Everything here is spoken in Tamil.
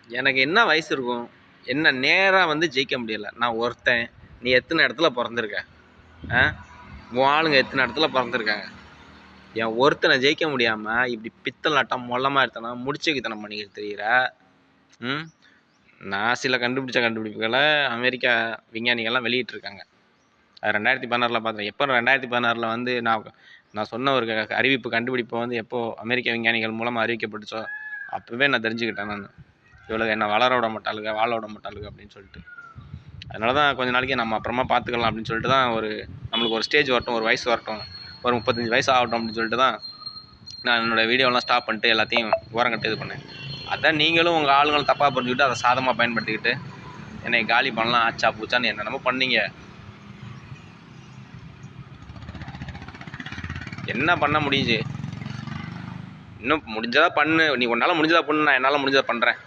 எனக்கு என்ன வயசு இருக்கும்? என்ன நேரா வந்து ஜெயிக்க முடியல. நான் ஒருத்தன். நீ எத்தனை இடத்துல பொறந்திருக்க? ஆ? உன் ஆளுங்க எத்தனை இடத்துல பொறந்திருக்காங்க? என் ஒருத்தனை ஜெயிக்க முடியாம, இப்படி பித்தலாட்டம், மொள்ள மாரித்தனம், முடிச்சுக்கித்தனம் பண்ணிக்கிட்டு திரியிற. ம். நான் சில கண்டுபிடிச்ச கண்டுபிடிப்புகள அமெரிக்கா விஞ்ஞானிகள்லாம் வெளியிட்டிருக்காங்க. அது 2016ல பார்த்தேன். எப்போ 2016ல வந்து நான் சொன்ன ஒரு அறிவிப்பு கண்டுபிடிப்பு வந்து எப்போ அமெரிக்க விஞ்ஞானிகள் மூலமா அறிவிக்கப்பட்டுச்சோ, அப்பவே நான் தெரிஞ்சுக்கிட்டேன் நானு. இவளுக என்ன வளர விட மாட்டாளுக, வாழ விட மாட்டாளுக அப்படின்னு சொல்லிட்டு. அதனால தான் கொஞ்ச நாளைக்கு நம்ம அப்புறமா பார்த்துக்கலாம் அப்படின்னு சொல்லிட்டு தான் நம்மளுக்கு ஒரு ஸ்டேஜ் வரட்டும், ஒரு வயசு வரட்டும், ஒரு 35 வயசு ஆகட்டும் அப்படின்னு சொல்லிட்டு தான் நான் என்னோடய வீடியோலாம் ஸ்டாப் பண்ணிட்டு எல்லாத்தையும் ஓரங்கட்டு இது பண்ணேன். அதான் நீங்களும் உங்கள் ஆளுங்களும் தப்பாக புரிஞ்சுக்கிட்டு அதை சாதமாக பயன்படுத்திக்கிட்டு என்னை காலி பண்ணலாம் ஆச்சா பூச்சான்னு என்னென்னமோ பண்ணீங்க. என்ன பண்ண முடியுது? இன்னும் முடிஞ்சதா பண்ணு. நீ உன்னால் முடிஞ்சதா பண்ணு, நான் என்னால் முடிஞ்சதை பண்ணுறேன்.